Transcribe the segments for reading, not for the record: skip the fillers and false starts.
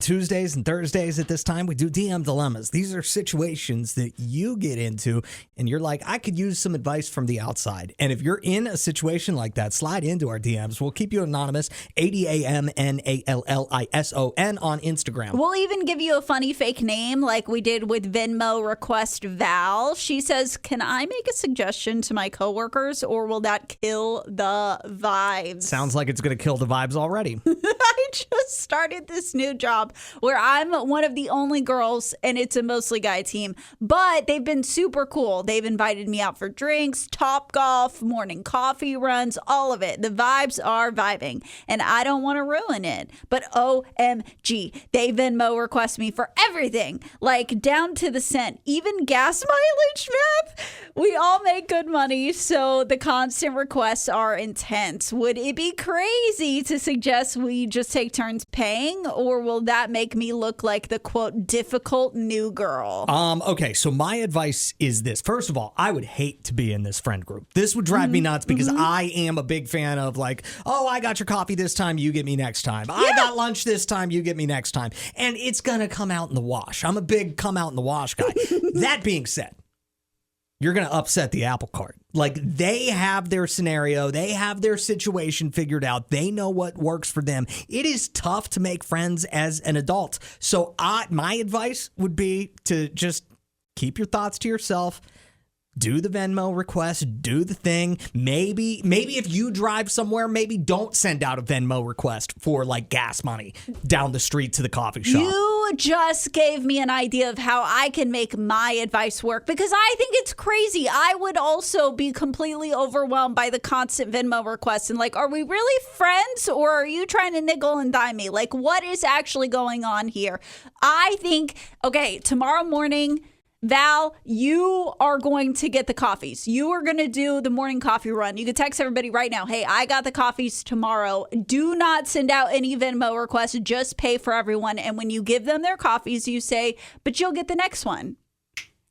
Tuesdays and Thursdays at this time, we do DM Dilemmas. These are situations that you get into and you're like, I could use some advice from the outside. And if you're in a situation like that, slide into our DMs. We'll keep you anonymous, ADAMNALLISON on Instagram. We'll even give you a funny fake name like we did with Venmo request Val. She says, can I make a suggestion to my coworkers or will that kill the vibes? Sounds like it's going to kill the vibes already. I just started this new job where I'm one of the only girls and it's a mostly guy team, but they've been super cool. They've invited me out for drinks, Top Golf, morning coffee runs, all of it. The vibes are vibing and I don't want to ruin it. But OMG, they Venmo request me for everything, like down to the cent, even gas mileage, man. We all make good money, so the constant requests are intense. Would it be crazy to suggest we just take turns paying, or will that make me look like the, quote, difficult new girl? Okay, so my advice is this. First of all, I would hate to be in this friend group. This would drive me nuts because I am a big fan of like, oh, I got your coffee this time, you get me next time. Yeah. I got lunch this time, you get me next time. And it's going to come out in the wash. I'm a big come out in the wash guy. That being said, you're going to upset the apple cart. Like, they have their scenario. They have their situation figured out. They know what works for them. It is tough to make friends as an adult. So my advice would be to just keep your thoughts to yourself. Do the Venmo request, do the thing. Maybe if you drive somewhere, maybe don't send out a Venmo request for like gas money down the street to the coffee shop. You just gave me an idea of how I can make my advice work because I think it's crazy. I would also be completely overwhelmed by the constant Venmo requests and like, are we really friends or are you trying to nickel and dime me? Like, what is actually going on here? I think, okay, tomorrow morning, Val, you are going to get the coffees. You are going to do the morning coffee run. You can text everybody right now. Hey, I got the coffees tomorrow. Do not send out any Venmo requests. Just pay for everyone. And when you give them their coffees, you say, but you'll get the next one.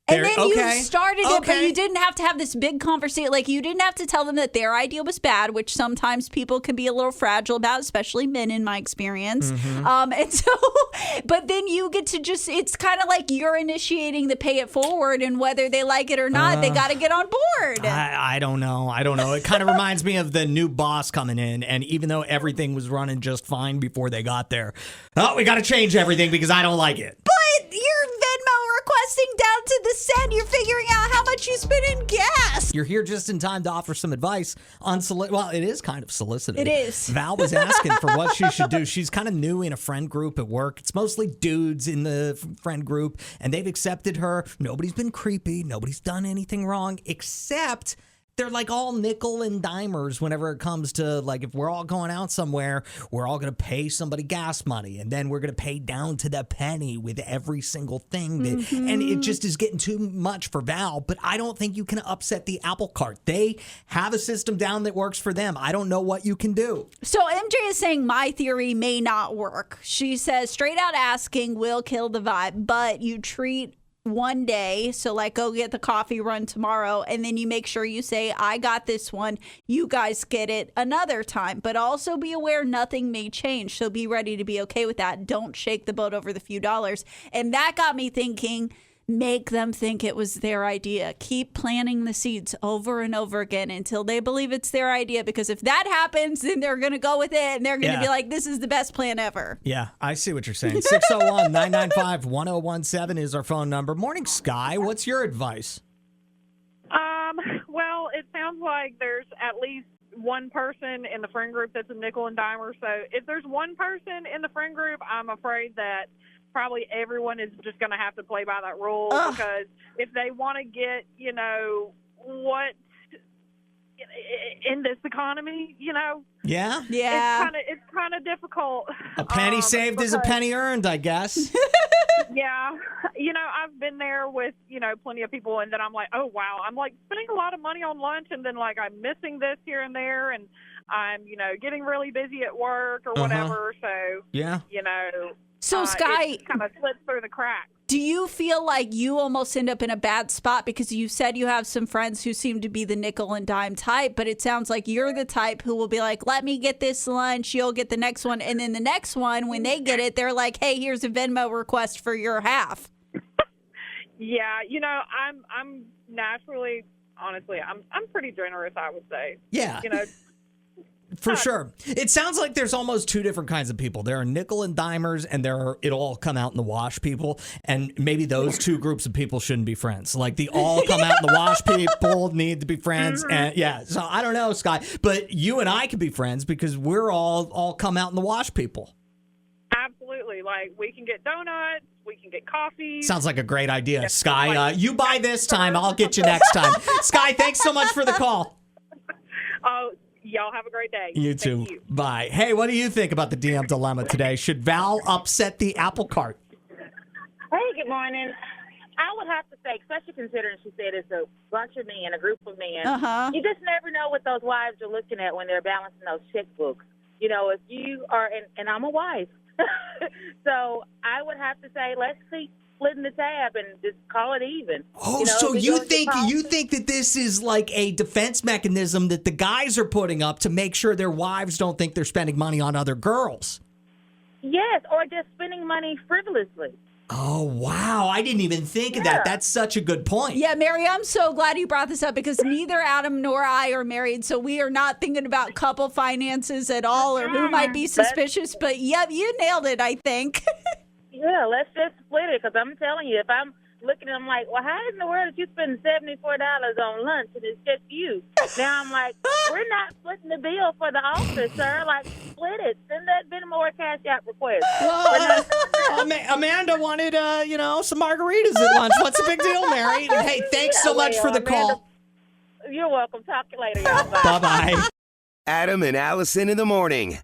And then you started it, but you didn't have to have this big conversation. Like, you didn't have to tell them that their idea was bad, which sometimes people can be a little fragile about, especially men in my experience. And so, but then you get to just, it's kind of like you're initiating the pay it forward, and whether they like it or not, they got to get on board. I don't know. It kind of reminds me of the new boss coming in, and even though everything was running just fine before they got there, oh, we got to change everything because I don't like it. But you're Venmo requesting down to the cent. You're figuring out how much you spend in gas. You're here just in time to offer some advice on well, it is kind of solicited. It is. Val was asking for what she should do. She's kind of new in a friend group at work. It's mostly dudes in the friend group, and they've accepted her. Nobody's been creepy. Nobody's done anything wrong, except they're like all nickel and dimers whenever it comes to like, if we're all going out somewhere, we're all going to pay somebody gas money and then we're going to pay down to the penny with every single thing. And it just is getting too much for Val, but I don't think you can upset the apple cart. They have a system down that works for them. I don't know what you can do. So MJ is saying my theory may not work. She says straight out asking will kill the vibe, but you treat one day, so like go get the coffee run tomorrow, and then you make sure you say, I got this one, you guys get it another time, but also be aware nothing may change, so be ready to be okay with that. Don't shake the boat over the few dollars. And that got me thinking, make them think it was their idea. Keep planting the seeds over and over again until they believe it's their idea, because if that happens, then they're going to go with it and they're going to be like, this is the best plan ever. Yeah, I see what you're saying. 601-995-1017 is our phone number. Morning, Skye. What's your advice? Well, it sounds like there's at least one person in the friend group that's a nickel and dimer. So if there's one person in the friend group, I'm afraid that probably everyone is just going to have to play by that rule. Because if they want to get, what in this economy, Yeah. It's kind of difficult. A penny saved is a penny earned, I guess. Yeah. I've been there with, plenty of people, and then I'm like, oh, wow, I'm like spending a lot of money on lunch, and then like I'm missing this here and there, and I'm, getting really busy at work or whatever. So, yeah. So, Skye, it kind of slips through the cracks. do you feel like you almost end up in a bad spot because you said you have some friends who seem to be the nickel and dime type, but it sounds like you're the type who will be like, let me get this lunch, you'll get the next one, and then the next one, when they get it, they're like, hey, here's a Venmo request for your half. Yeah, I'm naturally, honestly, I'm pretty generous, I would say. Yeah. For sure. It sounds like there's almost two different kinds of people. There are nickel and dimers, and there are it'll all come out in the wash people. And maybe those two groups of people shouldn't be friends. Like the all come out in the wash people need to be friends. And yeah, so I don't know, Skye, but you and I could be friends because we're all come out in the wash people. Absolutely. Like, we can get donuts, we can get coffee. Sounds like a great idea, Skye. You buy this time, I'll get you next time. Skye, thanks so much for the call. Oh, y'all have a great day. You too. Thank you. Bye. Hey, what do you think about the DM dilemma today? Should Val upset the apple cart? Hey, good morning. I would have to say, especially considering she said it's a bunch of men, a group of men, you just never know what those wives are looking at when they're balancing those checkbooks. If you are, and I'm a wife, so I would have to say, let's keep splitting the tab and just call it even. Oh, so you think that this is like a defense mechanism that the guys are putting up to make sure their wives don't think they're spending money on other girls? Yes, or just spending money frivolously. Oh, wow. I didn't even think of that. That's such a good point. Yeah, Mary, I'm so glad you brought this up because neither Adam nor I are married, so we are not thinking about couple finances at all or who might be suspicious. But, yep, you nailed it, I think. Yeah, let's just split it because I'm telling you, if I'm looking at them like, well, how in the world did you spend $74 on lunch and it's just you? Now I'm like, we're not splitting the bill for the office, sir. Like, split it. Send that Venmo or Cash App request. Well, Amanda wanted, some margaritas at lunch. What's the big deal, Mary? Hey, thanks so much for the call. You're welcome. Talk to you later, y'all. Bye. Bye-bye. Adam and Allison in the morning.